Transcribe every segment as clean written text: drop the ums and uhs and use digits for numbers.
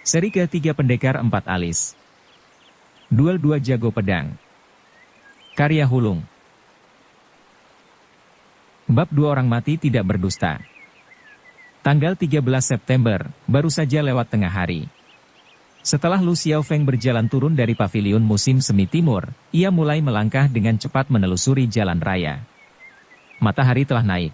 Seri ketiga Pendekar Empat Alis. Duel Dua Jago Pedang. Karya Hulung. Bab Dua Orang Mati Tidak Berdusta. Tanggal 13 September, baru saja lewat tengah hari. Setelah Lu Xiaofeng berjalan turun dari pavilion musim semi timur, ia mulai melangkah dengan cepat menelusuri jalan raya. Matahari telah naik.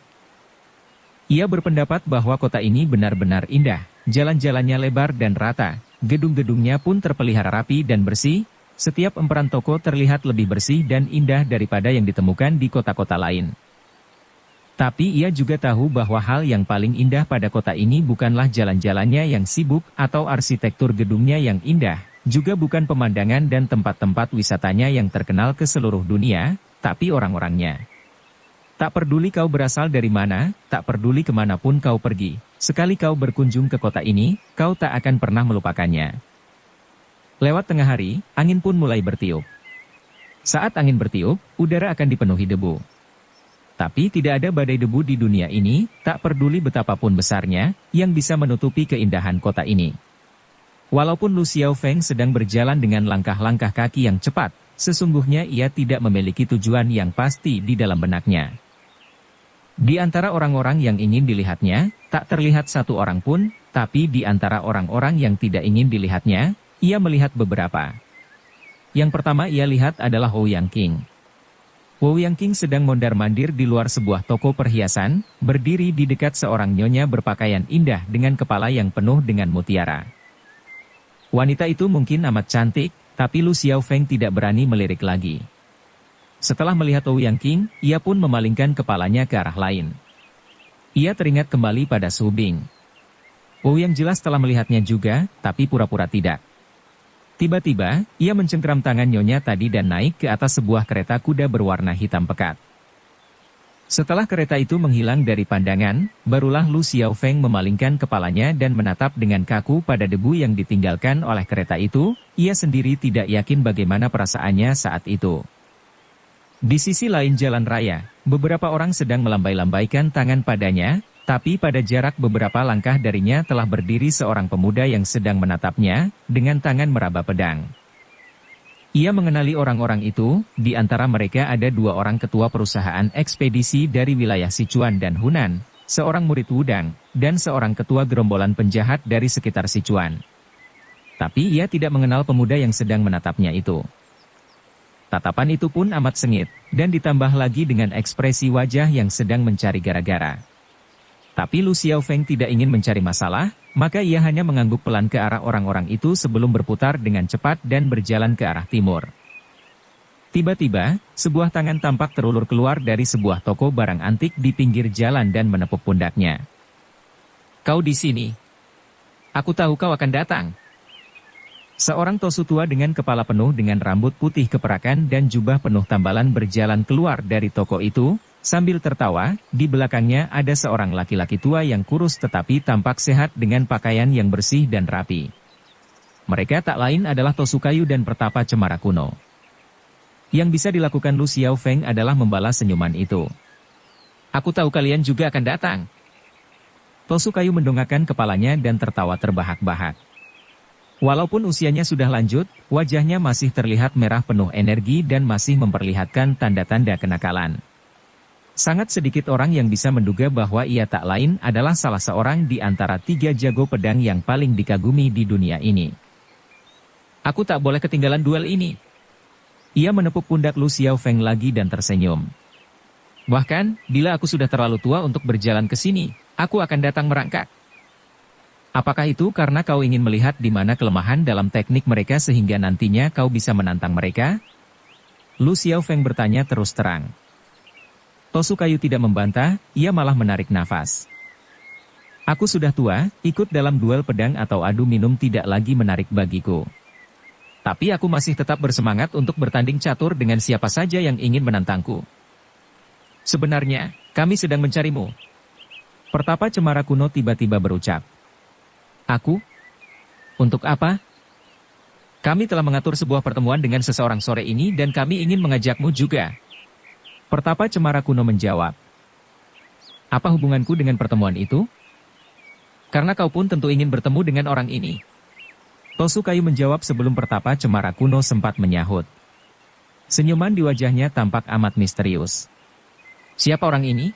Ia berpendapat bahwa kota ini benar-benar indah, jalan-jalannya lebar dan rata, gedung-gedungnya pun terpelihara rapi dan bersih, setiap emperan toko terlihat lebih bersih dan indah daripada yang ditemukan di kota-kota lain. Tapi ia juga tahu bahwa hal yang paling indah pada kota ini bukanlah jalan-jalannya yang sibuk atau arsitektur gedungnya yang indah, juga bukan pemandangan dan tempat-tempat wisatanya yang terkenal ke seluruh dunia, tapi orang-orangnya. Tak peduli kau berasal dari mana, tak peduli kemanapun kau pergi, sekali kau berkunjung ke kota ini, kau tak akan pernah melupakannya. Lewat tengah hari, angin pun mulai bertiup. Saat angin bertiup, udara akan dipenuhi debu. Tapi tidak ada badai debu di dunia ini, tak peduli betapapun besarnya, yang bisa menutupi keindahan kota ini. Walaupun Lu Xiaofeng sedang berjalan dengan langkah-langkah kaki yang cepat, sesungguhnya ia tidak memiliki tujuan yang pasti di dalam benaknya. Di antara orang-orang yang ingin dilihatnya, tak terlihat satu orang pun, tapi di antara orang-orang yang tidak ingin dilihatnya, ia melihat beberapa. Yang pertama ia lihat adalah Ouyang King. Ouyang King sedang mondar-mandir di luar sebuah toko perhiasan, berdiri di dekat seorang nyonya berpakaian indah dengan kepala yang penuh dengan mutiara. Wanita itu mungkin amat cantik, tapi Lu Xiaofeng tidak berani melirik lagi. Setelah melihat Ouyang King, ia pun memalingkan kepalanya ke arah lain. Ia teringat kembali pada Su Bing. Ouyang jelas telah melihatnya juga, tapi pura-pura tidak. Tiba-tiba, ia mencengkeram tangan nyonya tadi dan naik ke atas sebuah kereta kuda berwarna hitam pekat. Setelah kereta itu menghilang dari pandangan, barulah Lu Xiaofeng memalingkan kepalanya dan menatap dengan kaku pada debu yang ditinggalkan oleh kereta itu, ia sendiri tidak yakin bagaimana perasaannya saat itu. Di sisi lain jalan raya, beberapa orang sedang melambai-lambaikan tangan padanya, tapi pada jarak beberapa langkah darinya telah berdiri seorang pemuda yang sedang menatapnya, dengan tangan meraba pedang. Ia mengenali orang-orang itu, di antara mereka ada dua orang ketua perusahaan ekspedisi dari wilayah Sichuan dan Hunan, seorang murid Wudang, dan seorang ketua gerombolan penjahat dari sekitar Sichuan. Tapi ia tidak mengenal pemuda yang sedang menatapnya itu. Tatapan itu pun amat sengit, dan ditambah lagi dengan ekspresi wajah yang sedang mencari gara-gara. Tapi Lu Xiaofeng tidak ingin mencari masalah, maka ia hanya mengangguk pelan ke arah orang-orang itu sebelum berputar dengan cepat dan berjalan ke arah timur. Tiba-tiba, sebuah tangan tampak terulur keluar dari sebuah toko barang antik di pinggir jalan dan menepuk pundaknya. "Kau di sini. Aku tahu kau akan datang." Seorang tosu tua dengan kepala penuh dengan rambut putih keperakan dan jubah penuh tambalan berjalan keluar dari toko itu, sambil tertawa. Di belakangnya ada seorang laki-laki tua yang kurus tetapi tampak sehat dengan pakaian yang bersih dan rapi. Mereka tak lain adalah Tosu Kayu dan Pertapa Cemara Kuno. Yang bisa dilakukan Lu Xiaofeng adalah membalas senyuman itu. "Aku tahu kalian juga akan datang." Tosu Kayu mendongakkan kepalanya dan tertawa terbahak-bahak. Walaupun usianya sudah lanjut, wajahnya masih terlihat merah penuh energi dan masih memperlihatkan tanda-tanda kenakalan. Sangat sedikit orang yang bisa menduga bahwa ia tak lain adalah salah seorang di antara tiga jago pedang yang paling dikagumi di dunia ini. "Aku tak boleh ketinggalan duel ini." Ia menepuk pundak Lu Xiaofeng lagi dan tersenyum. "Bahkan, bila aku sudah terlalu tua untuk berjalan ke sini, aku akan datang merangkak." "Apakah itu karena kau ingin melihat di mana kelemahan dalam teknik mereka sehingga nantinya kau bisa menantang mereka?" Lu Xiaofeng bertanya terus terang. Tosu Kayu tidak membantah, ia malah menarik nafas. "Aku sudah tua, ikut dalam duel pedang atau adu minum tidak lagi menarik bagiku. Tapi aku masih tetap bersemangat untuk bertanding catur dengan siapa saja yang ingin menantangku. Sebenarnya, kami sedang mencarimu." Pertapa Cemara Kuno tiba-tiba berucap. "Aku? Untuk apa?" "Kami telah mengatur sebuah pertemuan dengan seseorang sore ini dan kami ingin mengajakmu juga." Pertapa Cemara Kuno menjawab. "Apa hubunganku dengan pertemuan itu?" "Karena kau pun tentu ingin bertemu dengan orang ini." Tosukayu menjawab sebelum pertapa cemara kuno sempat menyahut. Senyuman di wajahnya tampak amat misterius. Siapa orang ini?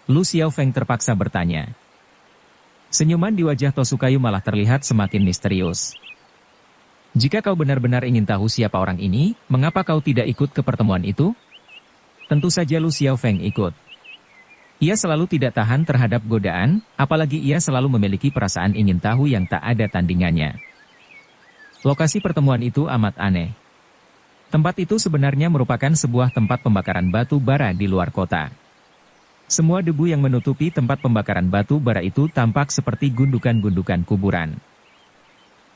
Lu Xiaofeng terpaksa bertanya. Senyuman di wajah Tosukayu malah terlihat semakin misterius. Jika kau benar-benar ingin tahu siapa orang ini, mengapa kau tidak ikut ke pertemuan itu? Tentu saja Lu Xiaofeng ikut. Ia selalu tidak tahan terhadap godaan, apalagi ia selalu memiliki perasaan ingin tahu yang tak ada tandingannya. Lokasi pertemuan itu amat aneh. Tempat itu sebenarnya merupakan sebuah tempat pembakaran batu bara di luar kota. Semua debu yang menutupi tempat pembakaran batu bara itu tampak seperti gundukan-gundukan kuburan.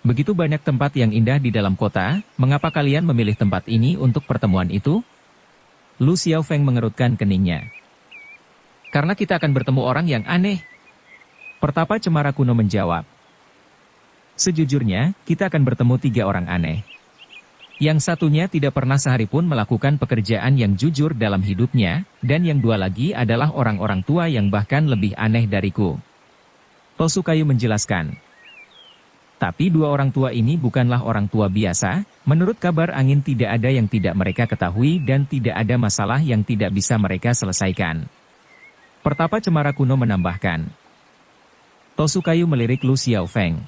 Begitu banyak tempat yang indah di dalam kota, mengapa kalian memilih tempat ini untuk pertemuan itu? Lu Xiaofeng mengerutkan keningnya. Karena kita akan bertemu orang yang aneh. Pertapa cemara kuno menjawab. Sejujurnya, kita akan bertemu 3 orang aneh. Yang satunya tidak pernah sehari pun melakukan pekerjaan yang jujur dalam hidupnya, dan yang 2 lagi adalah orang-orang tua yang bahkan lebih aneh dariku. Tosukayu menjelaskan. Tapi 2 orang tua ini bukanlah orang tua biasa, menurut kabar angin tidak ada yang tidak mereka ketahui dan tidak ada masalah yang tidak bisa mereka selesaikan. Pertapa cemara kuno menambahkan. Tosukayu melirik Lu Xiaofeng.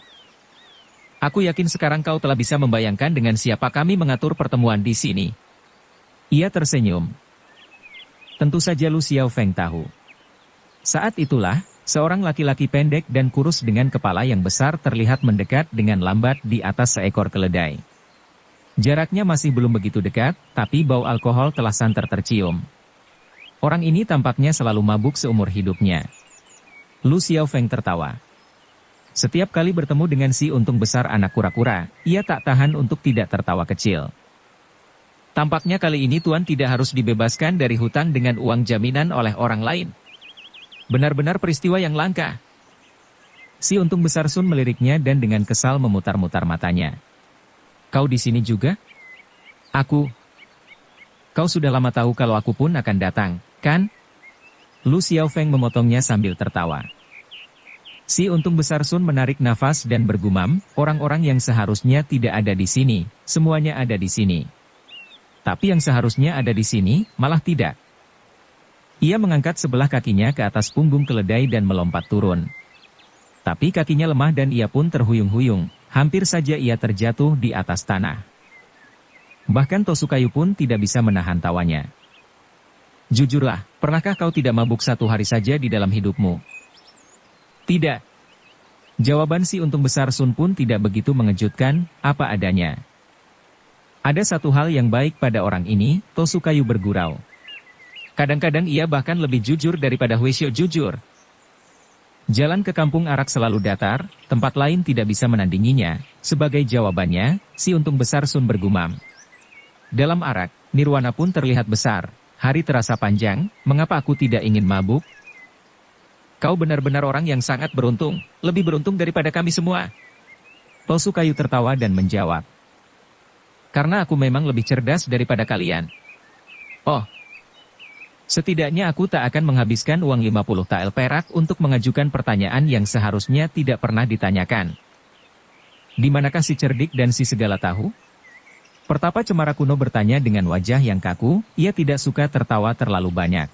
Aku yakin sekarang kau telah bisa membayangkan dengan siapa kami mengatur pertemuan di sini. Ia tersenyum. Tentu saja Lu Xiaofeng tahu. Saat itulah, seorang laki-laki pendek dan kurus dengan kepala yang besar terlihat mendekat dengan lambat di atas seekor keledai. Jaraknya masih belum begitu dekat, tapi bau alkohol telah santer tercium. Orang ini tampaknya selalu mabuk seumur hidupnya. Lu Xiaofeng tertawa. Setiap kali bertemu dengan si untung besar anak kura-kura, ia tak tahan untuk tidak tertawa kecil. Tampaknya kali ini Tuan tidak harus dibebaskan dari hutang dengan uang jaminan oleh orang lain. Benar-benar peristiwa yang langka. Si untung besar Sun meliriknya dan dengan kesal memutar-mutar matanya. Kau di sini juga? Aku. Kau sudah lama tahu kalau aku pun akan datang, kan? Lu Xiaofeng memotongnya sambil tertawa. Si untung besar Sun menarik nafas dan bergumam, orang-orang yang seharusnya tidak ada di sini, semuanya ada di sini. Tapi yang seharusnya ada di sini, malah tidak. Ia mengangkat sebelah kakinya ke atas punggung keledai dan melompat turun. Tapi kakinya lemah dan ia pun terhuyung-huyung, hampir saja ia terjatuh di atas tanah. Bahkan Tosukayu pun tidak bisa menahan tawanya. Jujurlah, pernahkah kau tidak mabuk 1 hari saja di dalam hidupmu? Tidak. Jawaban si untung besar Sun pun tidak begitu mengejutkan, apa adanya. Ada satu hal yang baik pada orang ini, Tosukayu bergurau. Kadang-kadang ia bahkan lebih jujur daripada Huishio jujur. Jalan ke kampung Arak selalu datar, tempat lain tidak bisa menandinginya. Sebagai jawabannya, si untung besar Sun bergumam. Dalam Arak, nirwana pun terlihat besar. Hari terasa panjang, mengapa aku tidak ingin mabuk? Kau benar-benar orang yang sangat beruntung, lebih beruntung daripada kami semua. Tosukayu tertawa dan menjawab. Karena aku memang lebih cerdas daripada kalian. Oh. Setidaknya aku tak akan menghabiskan uang 50 tael perak untuk mengajukan pertanyaan yang seharusnya tidak pernah ditanyakan. Di manakah si cerdik dan si segala tahu? Pertapa cemara kuno bertanya dengan wajah yang kaku, ia tidak suka tertawa terlalu banyak.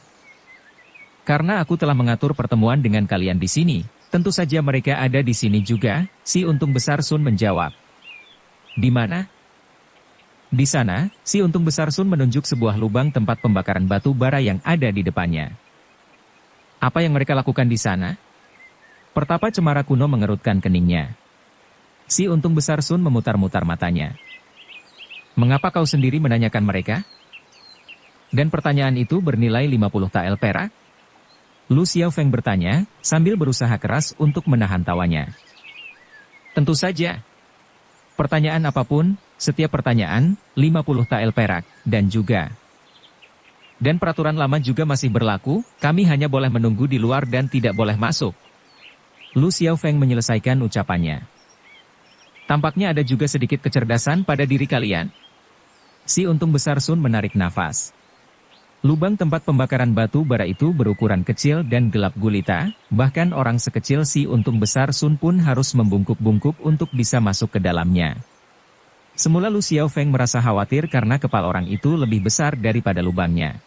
Karena aku telah mengatur pertemuan dengan kalian di sini, tentu saja mereka ada di sini juga, si untung besar Sun menjawab. Di mana? Di sana, si untung besar Sun menunjuk sebuah lubang tempat pembakaran batu bara yang ada di depannya. Apa yang mereka lakukan di sana? Pertapa cemara kuno mengerutkan keningnya. Si untung besar Sun memutar-mutar matanya. Mengapa kau sendiri menanyakan mereka? Dan pertanyaan itu bernilai 50 tael perak? Lu Xiaofeng bertanya, sambil berusaha keras untuk menahan tawanya. Tentu saja. Pertanyaan apapun, setiap pertanyaan, 50 tael perak, dan juga. Dan peraturan lama juga masih berlaku, kami hanya boleh menunggu di luar dan tidak boleh masuk. Lu Xiaofeng menyelesaikan ucapannya. Tampaknya ada juga sedikit kecerdasan pada diri kalian. Si untung besar Sun menarik nafas. Lubang tempat pembakaran batu bara itu berukuran kecil dan gelap gulita, bahkan orang sekecil si untung besar Sun pun harus membungkuk-bungkuk untuk bisa masuk ke dalamnya. Semula Lu Xiaofeng merasa khawatir karena kepala orang itu lebih besar daripada lubangnya.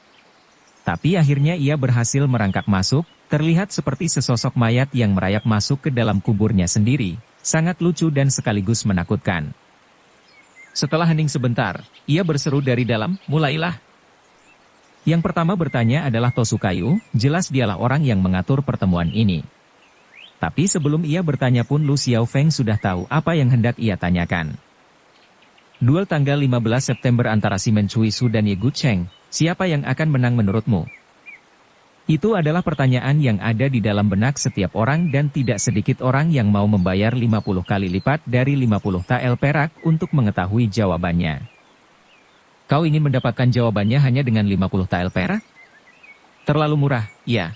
Tapi akhirnya ia berhasil merangkak masuk, terlihat seperti sesosok mayat yang merayap masuk ke dalam kuburnya sendiri, sangat lucu dan sekaligus menakutkan. Setelah hening sebentar, ia berseru dari dalam, mulailah. Yang pertama bertanya adalah Tosukayu, jelas dialah orang yang mengatur pertemuan ini. Tapi sebelum ia bertanya pun Lu Xiaofeng sudah tahu apa yang hendak ia tanyakan. Duel tanggal 15 September antara Simon Cuisu dan Ye Gucheng, siapa yang akan menang menurutmu? Itu adalah pertanyaan yang ada di dalam benak setiap orang dan tidak sedikit orang yang mau membayar 50 kali lipat dari 50 tael perak untuk mengetahui jawabannya. Kau ingin mendapatkan jawabannya hanya dengan 50 tael perak? Terlalu murah, ya.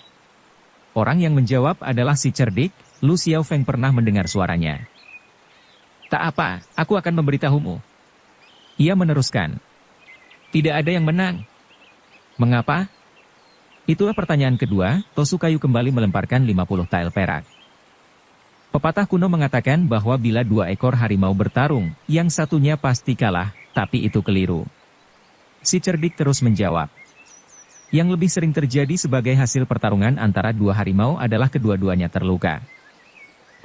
Orang yang menjawab adalah si cerdik, Lu Xiaofeng pernah mendengar suaranya. Tak apa, aku akan memberitahumu. Ia meneruskan. Tidak ada yang menang. Mengapa? Itulah pertanyaan kedua, Tosukayu kembali melemparkan 50 tael perak. Pepatah kuno mengatakan bahwa bila dua ekor harimau bertarung, yang satunya pasti kalah, tapi itu keliru. Si cerdik terus menjawab. Yang lebih sering terjadi sebagai hasil pertarungan antara dua harimau adalah kedua-duanya terluka.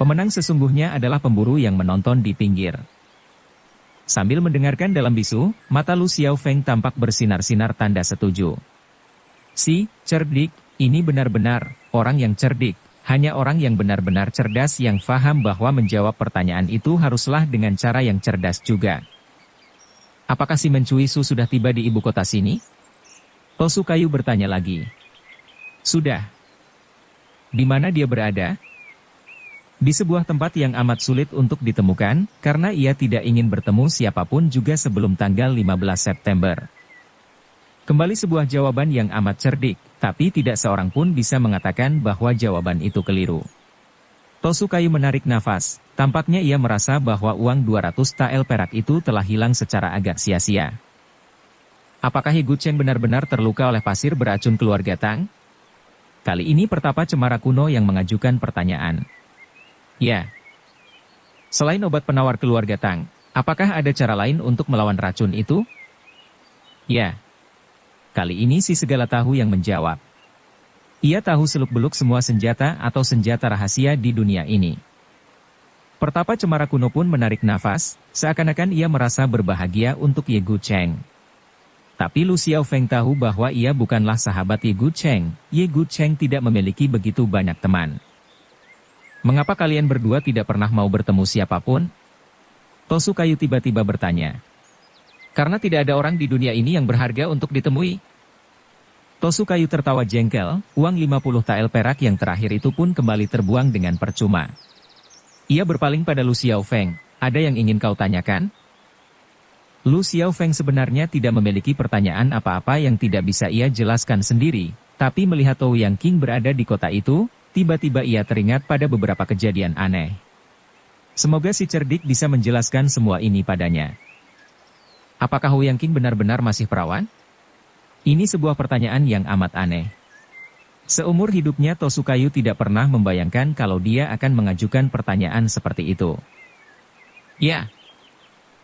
Pemenang sesungguhnya adalah pemburu yang menonton di pinggir. Sambil mendengarkan dalam bisu, mata Lu Xiaofeng tampak bersinar-sinar tanda setuju. Si cerdik, ini benar-benar orang yang cerdik, hanya orang yang benar-benar cerdas yang faham bahwa menjawab pertanyaan itu haruslah dengan cara yang cerdas juga. Apakah si Mencuisu sudah tiba di ibu kota sini? Tosukayu bertanya lagi. Sudah. Di mana dia berada? Di sebuah tempat yang amat sulit untuk ditemukan, karena ia tidak ingin bertemu siapapun juga sebelum tanggal 15 September. Kembali sebuah jawaban yang amat cerdik, tapi tidak seorang pun bisa mengatakan bahwa jawaban itu keliru. Tosukayu menarik nafas, tampaknya ia merasa bahwa uang 200 tael perak itu telah hilang secara agak sia-sia. Apakah Ye Gucheng benar-benar terluka oleh pasir beracun keluarga Tang? Kali ini pertapa cemara kuno yang mengajukan pertanyaan. Ya. Selain obat penawar keluarga Tang, apakah ada cara lain untuk melawan racun itu? Ya. Kali ini si segala tahu yang menjawab. Ia tahu seluk-beluk semua senjata atau senjata rahasia di dunia ini. Pertapa cemara kuno pun menarik nafas, seakan-akan ia merasa berbahagia untuk Ye Gucheng. Tapi Lu Xiaofeng tahu bahwa ia bukanlah sahabat Ye Gucheng. Ye Gucheng tidak memiliki begitu banyak teman. Mengapa kalian berdua tidak pernah mau bertemu siapapun? Tosukayu tiba-tiba bertanya. Karena tidak ada orang di dunia ini yang berharga untuk ditemui. Tosukayu tertawa jengkel, uang 50 tael perak yang terakhir itu pun kembali terbuang dengan percuma. Ia berpaling pada Lu Xiaofeng, ada yang ingin kau tanyakan? Lu Xiaofeng sebenarnya tidak memiliki pertanyaan apa-apa yang tidak bisa ia jelaskan sendiri, tapi melihat Ouyang King berada di kota itu, tiba-tiba ia teringat pada beberapa kejadian aneh. Semoga si cerdik bisa menjelaskan semua ini padanya. Apakah Ouyang King benar-benar masih perawan? Ini sebuah pertanyaan yang amat aneh. Seumur hidupnya Tosukayu tidak pernah membayangkan kalau dia akan mengajukan pertanyaan seperti itu. Ya.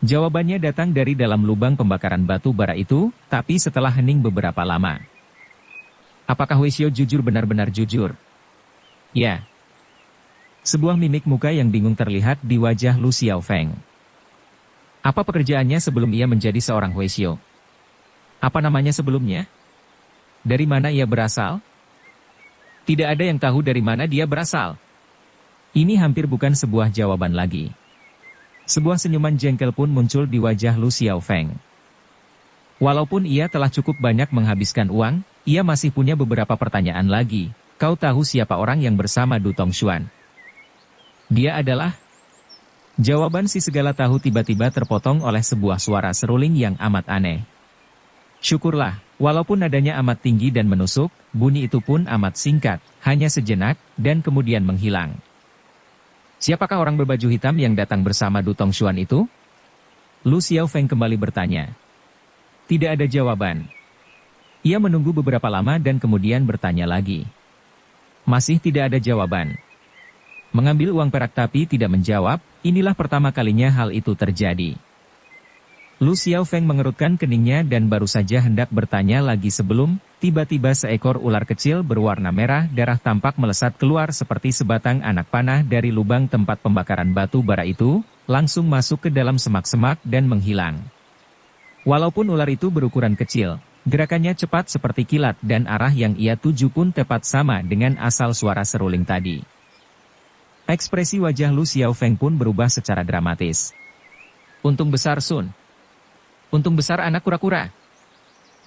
Jawabannya datang dari dalam lubang pembakaran batu bara itu, tapi setelah hening beberapa lama. Apakah Weishio jujur benar-benar jujur? Ya. Sebuah mimik muka yang bingung terlihat di wajah Lu Xiaofeng. Apa pekerjaannya sebelum ia menjadi seorang Weishio? Apa namanya sebelumnya? Dari mana ia berasal? Tidak ada yang tahu dari mana dia berasal. Ini hampir bukan sebuah jawaban lagi. Sebuah senyuman jengkel pun muncul di wajah Lu Xiaofeng. Walaupun ia telah cukup banyak menghabiskan uang, ia masih punya beberapa pertanyaan lagi. Kau tahu siapa orang yang bersama Du Tongshuan? Dia adalah... Jawaban si segala tahu tiba-tiba terpotong oleh sebuah suara seruling yang amat aneh. Syukurlah, walaupun nadanya amat tinggi dan menusuk, bunyi itu pun amat singkat, hanya sejenak, dan kemudian menghilang. Siapakah orang berbaju hitam yang datang bersama Du Tongshuan itu? Lu Xiaofeng kembali bertanya. Tidak ada jawaban. Ia menunggu beberapa lama dan kemudian bertanya lagi. Masih tidak ada jawaban. Mengambil uang perak tapi tidak menjawab, inilah pertama kalinya hal itu terjadi. Lu Xiaofeng mengerutkan keningnya dan baru saja hendak bertanya lagi sebelum, tiba-tiba seekor ular kecil berwarna merah darah tampak melesat keluar seperti sebatang anak panah dari lubang tempat pembakaran batu bara itu, langsung masuk ke dalam semak-semak dan menghilang. Walaupun ular itu berukuran kecil, gerakannya cepat seperti kilat dan arah yang ia tuju pun tepat sama dengan asal suara seruling tadi. Ekspresi wajah Lu Xiaofeng pun berubah secara dramatis. Untung besar Sun. Untung besar anak kura-kura.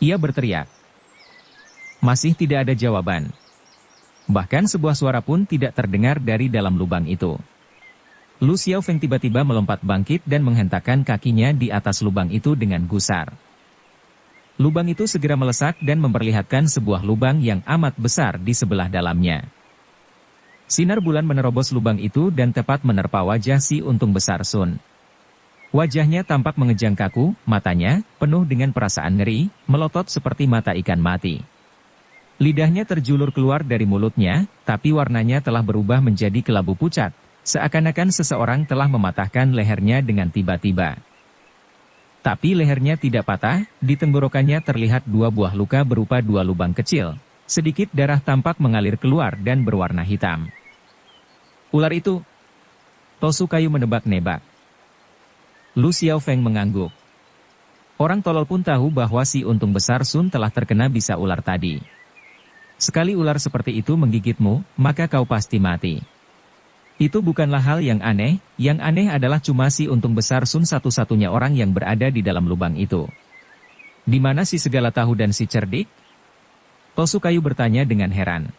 Ia berteriak. Masih tidak ada jawaban. Bahkan sebuah suara pun tidak terdengar dari dalam lubang itu. Lu Xiaofeng tiba-tiba melompat bangkit dan menghentakkan kakinya di atas lubang itu dengan gusar. Lubang itu segera melesak dan memperlihatkan sebuah lubang yang amat besar di sebelah dalamnya. Sinar bulan menerobos lubang itu dan tepat menerpa wajah si untung besar Sun. Wajahnya tampak mengejang kaku, matanya, penuh dengan perasaan ngeri, melotot seperti mata ikan mati. Lidahnya terjulur keluar dari mulutnya, tapi warnanya telah berubah menjadi kelabu pucat, seakan-akan seseorang telah mematahkan lehernya dengan tiba-tiba. Tapi lehernya tidak patah, di tenggorokannya terlihat dua buah luka berupa dua lubang kecil. Sedikit darah tampak mengalir keluar dan berwarna hitam. Ular itu. Tosu Kayu menebak-nebak. Lu Xiaofeng mengangguk. Orang tolol pun tahu bahwa si untung besar Sun telah terkena bisa ular tadi. Sekali ular seperti itu menggigitmu, maka kau pasti mati. Itu bukanlah hal yang aneh adalah cuma si untung besar Sun satu-satunya orang yang berada di dalam lubang itu. Di mana si segala tahu dan si cerdik? Tosu Kayu bertanya dengan heran.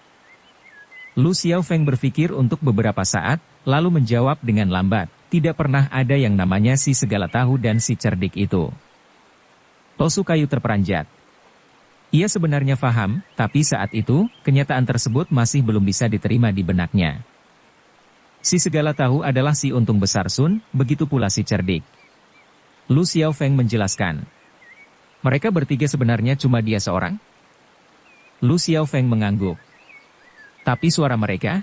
Lu Xiaofeng berpikir untuk beberapa saat, lalu menjawab dengan lambat, tidak pernah ada yang namanya si segala tahu dan si cerdik itu. Tosu Kayu terperanjat. Ia sebenarnya paham, tapi saat itu, kenyataan tersebut masih belum bisa diterima di benaknya. Si segala tahu adalah si untung besar Sun, begitu pula si cerdik. Lu Xiaofeng menjelaskan. Mereka bertiga sebenarnya cuma dia seorang? Lu Xiaofeng mengangguk. Tapi suara mereka?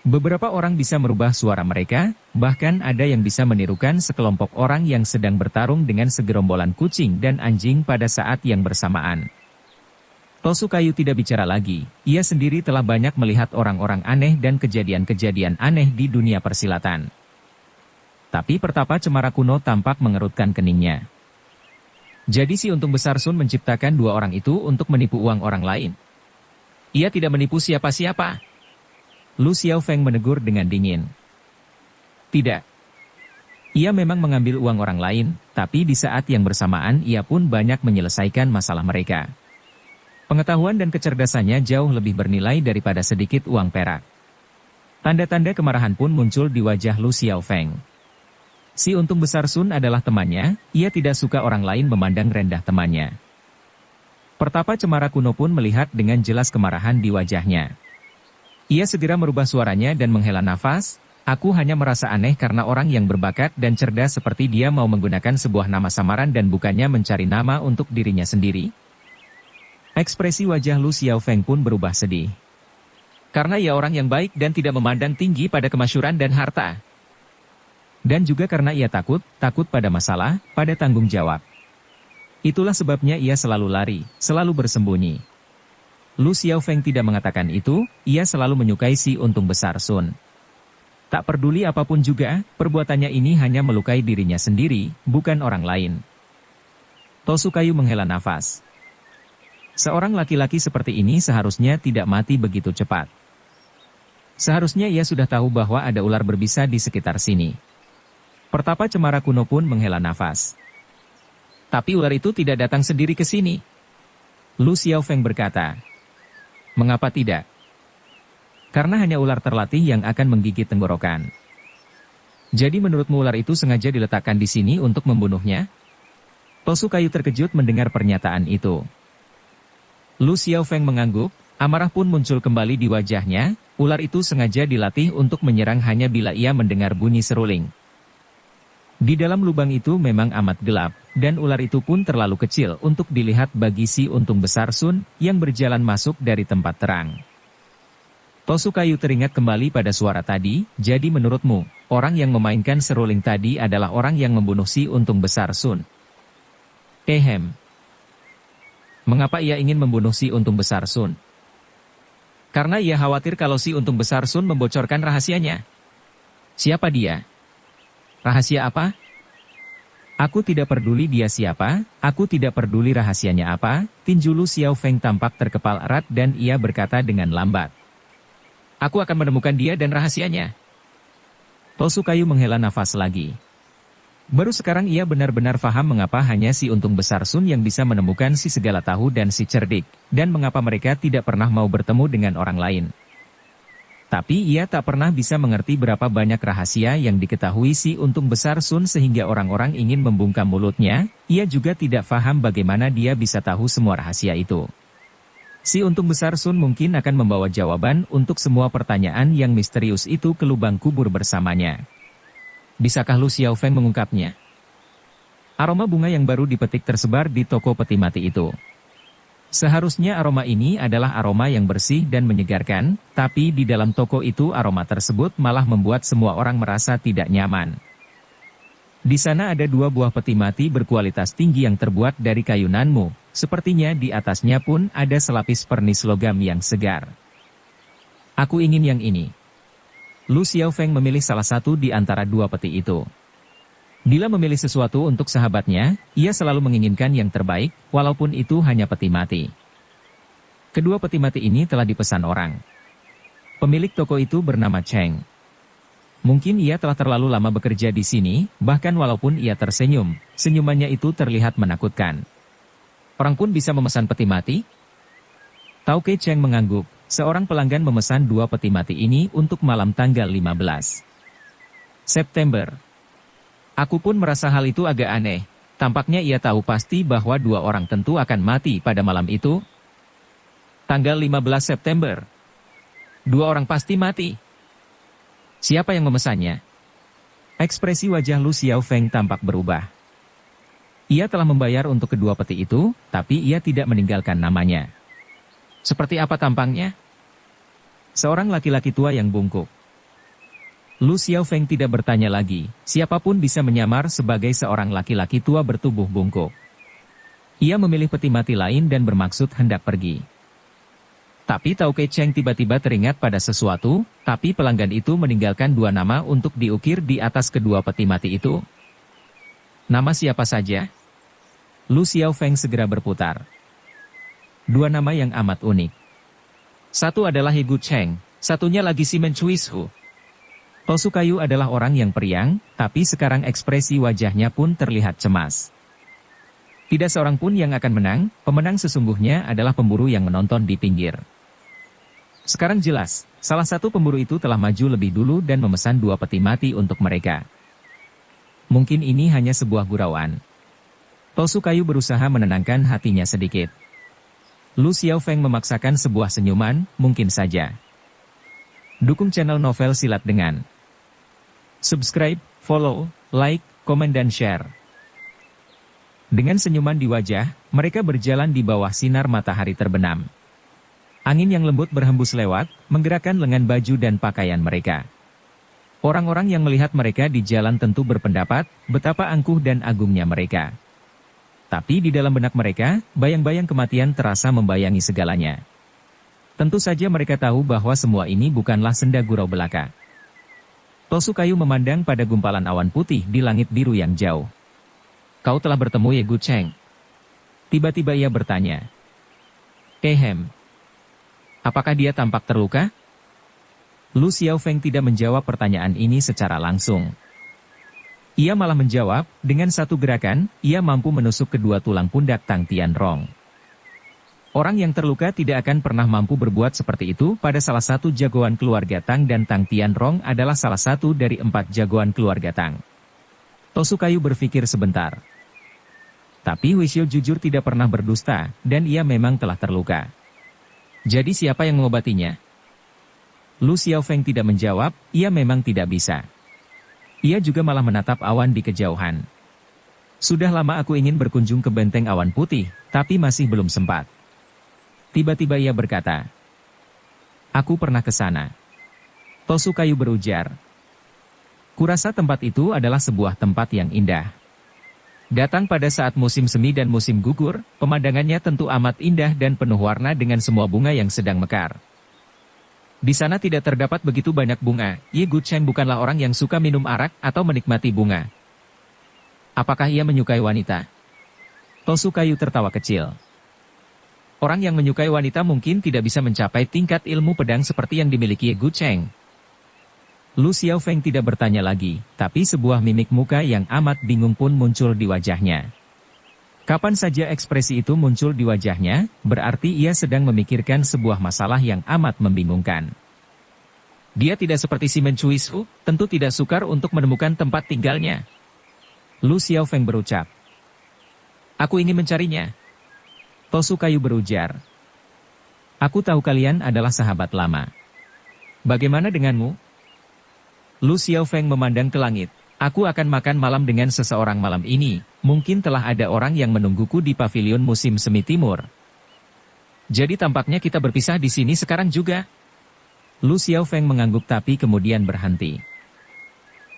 Beberapa orang bisa merubah suara mereka, bahkan ada yang bisa menirukan sekelompok orang yang sedang bertarung dengan segerombolan kucing dan anjing pada saat yang bersamaan. Tosu Kayu tidak bicara lagi, ia sendiri telah banyak melihat orang-orang aneh dan kejadian-kejadian aneh di dunia persilatan. Tapi pertapa cemara kuno tampak mengerutkan keningnya. Jadi si untung besar Sun menciptakan dua orang itu untuk menipu uang orang lain. Ia tidak menipu siapa-siapa. Lu Xiaofeng menegur dengan dingin. Tidak. Ia memang mengambil uang orang lain, tapi di saat yang bersamaan ia pun banyak menyelesaikan masalah mereka. Pengetahuan dan kecerdasannya jauh lebih bernilai daripada sedikit uang perak. Tanda-tanda kemarahan pun muncul di wajah Lu Xiaofeng. Si untung besar Sun adalah temannya, ia tidak suka orang lain memandang rendah temannya. Pertapa cemara kuno pun melihat dengan jelas kemarahan di wajahnya. Ia segera merubah suaranya dan menghela nafas, aku hanya merasa aneh karena orang yang berbakat dan cerdas seperti dia mau menggunakan sebuah nama samaran dan bukannya mencari nama untuk dirinya sendiri. Ekspresi wajah Lu Xiaofeng pun berubah sedih. Karena ia orang yang baik dan tidak memandang tinggi pada kemasyhuran dan harta. Dan juga karena ia takut pada masalah, pada tanggung jawab. Itulah sebabnya ia selalu lari, selalu bersembunyi. Lu Xiaofeng tidak mengatakan itu, ia selalu menyukai si untung besar Sun. Tak peduli apapun juga, perbuatannya ini hanya melukai dirinya sendiri, bukan orang lain. Tosu Kayu menghela nafas. Seorang laki-laki seperti ini seharusnya tidak mati begitu cepat. Seharusnya ia sudah tahu bahwa ada ular berbisa di sekitar sini. Pertapa cemara kuno pun menghela nafas. Tapi ular itu tidak datang sendiri ke sini. Lu Xiaofeng berkata. Mengapa tidak? Karena hanya ular terlatih yang akan menggigit tenggorokan. Jadi menurutmu ular itu sengaja diletakkan di sini untuk membunuhnya? Tosu Kayu terkejut mendengar pernyataan itu. Lu Xiaofeng mengangguk, amarah pun muncul kembali di wajahnya, ular itu sengaja dilatih untuk menyerang hanya bila ia mendengar bunyi seruling. Di dalam lubang itu memang amat gelap, dan ular itu pun terlalu kecil untuk dilihat bagi si untung besar Sun, yang berjalan masuk dari tempat terang. Tosukayu teringat kembali pada suara tadi, jadi menurutmu, orang yang memainkan seruling tadi adalah orang yang membunuh si untung besar Sun. Mengapa ia ingin membunuh si untung besar Sun? Karena ia khawatir kalau si untung besar Sun membocorkan rahasianya. Siapa dia? Rahasia apa? Aku tidak peduli dia siapa, aku tidak peduli rahasianya apa. Tinju Lu Xiao Feng tampak terkepal erat dan ia berkata dengan lambat. Aku akan menemukan dia dan rahasianya. Tosukayu menghela nafas lagi. Baru sekarang ia benar-benar paham mengapa hanya si untung besar Sun yang bisa menemukan si segala tahu dan si cerdik, dan mengapa mereka tidak pernah mau bertemu dengan orang lain. Tapi ia tak pernah bisa mengerti berapa banyak rahasia yang diketahui si untung besar Sun sehingga orang-orang ingin membungkam mulutnya. Ia juga tidak paham bagaimana dia bisa tahu semua rahasia itu. Si untung besar Sun mungkin akan membawa jawaban untuk semua pertanyaan yang misterius itu ke lubang kubur bersamanya. Bisakah Lu Xiao Feng mengungkapnya? Aroma bunga yang baru dipetik tersebar di toko peti mati itu. Seharusnya aroma ini adalah aroma yang bersih dan menyegarkan, tapi di dalam toko itu aroma tersebut malah membuat semua orang merasa tidak nyaman. Di sana ada 2 buah peti mati berkualitas tinggi yang terbuat dari kayu nanmu, sepertinya di atasnya pun ada selapis pernis logam yang segar. Aku ingin yang ini. Lu Xiao Feng memilih salah satu di antara 2 peti itu. Bila memilih sesuatu untuk sahabatnya, ia selalu menginginkan yang terbaik, walaupun itu hanya peti mati. Kedua peti mati ini telah dipesan orang. Pemilik toko itu bernama Cheng. Mungkin ia telah terlalu lama bekerja di sini, bahkan walaupun ia tersenyum, senyumannya itu terlihat menakutkan. Orang pun bisa memesan peti mati? Tauke Cheng mengangguk, seorang pelanggan memesan 2 peti mati ini untuk malam tanggal 15 September. Aku pun merasa hal itu agak aneh. Tampaknya ia tahu pasti bahwa 2 orang tentu akan mati pada malam itu. Tanggal 15 September. 2 orang pasti mati. Siapa yang memesannya? Ekspresi wajah Lu Xiao Feng tampak berubah. Ia telah membayar untuk kedua peti itu, tapi ia tidak meninggalkan namanya. Seperti apa tampangnya? Seorang laki-laki tua yang bungkuk. Lu Xiao Feng tidak bertanya lagi, siapapun bisa menyamar sebagai seorang laki-laki tua bertubuh bungkuk. Ia memilih peti mati lain dan bermaksud hendak pergi. Tapi Tauke Cheng tiba-tiba teringat pada sesuatu, tapi pelanggan itu meninggalkan 2 nama untuk diukir di atas kedua peti mati itu. Nama siapa saja? Lu Xiao Feng segera berputar. 2 nama yang amat unik. Satu adalah He Gu Cheng, satunya lagi si Mencuis Hu. Tosukayu adalah orang yang periang, tapi sekarang ekspresi wajahnya pun terlihat cemas. Tidak seorang pun yang akan menang, pemenang sesungguhnya adalah pemburu yang menonton di pinggir. Sekarang jelas, salah satu pemburu itu telah maju lebih dulu dan memesan 2 peti mati untuk mereka. Mungkin ini hanya sebuah gurauan. Tosukayu berusaha menenangkan hatinya sedikit. Lu Xiao Feng memaksakan sebuah senyuman, mungkin saja. Dukung channel Novel Silat dengan subscribe, follow, like, komen dan share. Dengan senyuman di wajah, mereka berjalan di bawah sinar matahari terbenam. Angin yang lembut berhembus lewat, menggerakkan lengan baju dan pakaian mereka. Orang-orang yang melihat mereka di jalan tentu berpendapat, betapa angkuh dan agungnya mereka. Tapi di dalam benak mereka, bayang-bayang kematian terasa membayangi segalanya. Tentu saja mereka tahu bahwa semua ini bukanlah senda gurau belaka. Tosukayu memandang pada gumpalan awan putih di langit biru yang jauh. Kau telah bertemu Ye Gu Cheng? Tiba-tiba ia bertanya. Apakah dia tampak terluka? Lu Xiao Feng tidak menjawab pertanyaan ini secara langsung. Ia malah menjawab, dengan satu gerakan, ia mampu menusuk kedua tulang pundak Tang Tianrong. Orang yang terluka tidak akan pernah mampu berbuat seperti itu pada salah satu jagoan keluarga Tang dan Tang Tianrong adalah salah satu dari 4 jagoan keluarga Tang. Tosukayu berpikir sebentar. Tapi Huishio jujur tidak pernah berdusta, dan ia memang telah terluka. Jadi siapa yang mengobatinya? Lu Xiao Feng tidak menjawab, ia memang tidak bisa. Ia juga malah menatap awan di kejauhan. Sudah lama aku ingin berkunjung ke Benteng Awan Putih, tapi masih belum sempat. Tiba-tiba ia berkata, "Aku pernah ke sana." Tosukayu berujar, "Kurasa tempat itu adalah sebuah tempat yang indah. Datang pada saat musim semi dan musim gugur, pemandangannya tentu amat indah dan penuh warna dengan semua bunga yang sedang mekar. Di sana tidak terdapat begitu banyak bunga. Ye Gucheng bukanlah orang yang suka minum arak atau menikmati bunga. Apakah ia menyukai wanita?" Tosukayu tertawa kecil. Orang yang menyukai wanita mungkin tidak bisa mencapai tingkat ilmu pedang seperti yang dimiliki Ye Gucheng. Lu Xiaofeng tidak bertanya lagi, tapi sebuah mimik muka yang amat bingung pun muncul di wajahnya. Kapan saja ekspresi itu muncul di wajahnya, berarti ia sedang memikirkan sebuah masalah yang amat membingungkan. Dia tidak seperti si Mencuisu, tentu tidak sukar untuk menemukan tempat tinggalnya. Lu Xiaofeng berucap, "Aku ingin mencarinya." Tosukayu berujar, "Aku tahu kalian adalah sahabat lama. Bagaimana denganmu?" Lu Xiaofeng memandang ke langit. "Aku akan makan malam dengan seseorang malam ini. Mungkin telah ada orang yang menungguku di pavilion musim semi timur. Jadi tampaknya kita berpisah di sini sekarang juga." Lu Xiaofeng mengangguk tapi kemudian berhenti.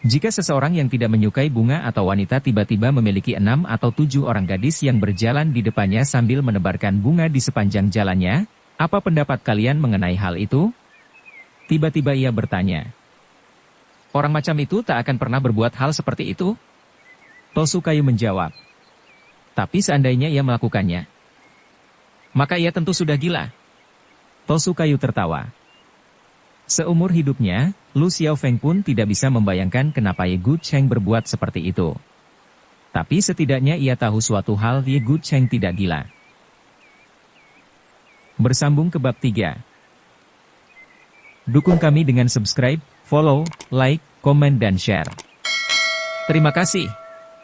Jika seseorang yang tidak menyukai bunga atau wanita tiba-tiba memiliki 6 atau 7 orang gadis yang berjalan di depannya sambil menebarkan bunga di sepanjang jalannya, apa pendapat kalian mengenai hal itu? Tiba-tiba ia bertanya. Orang macam itu tak akan pernah berbuat hal seperti itu? Tosukayu menjawab. Tapi seandainya ia melakukannya, maka ia tentu sudah gila. Tosukayu tertawa. Seumur hidupnya, Lu Xiaofeng pun tidak bisa membayangkan kenapa Ye Gucheng berbuat seperti itu. Tapi setidaknya ia tahu suatu hal, Ye Gucheng tidak gila. Bersambung ke bab 3. Dukung kami dengan subscribe, follow, like, komen dan share. Terima kasih.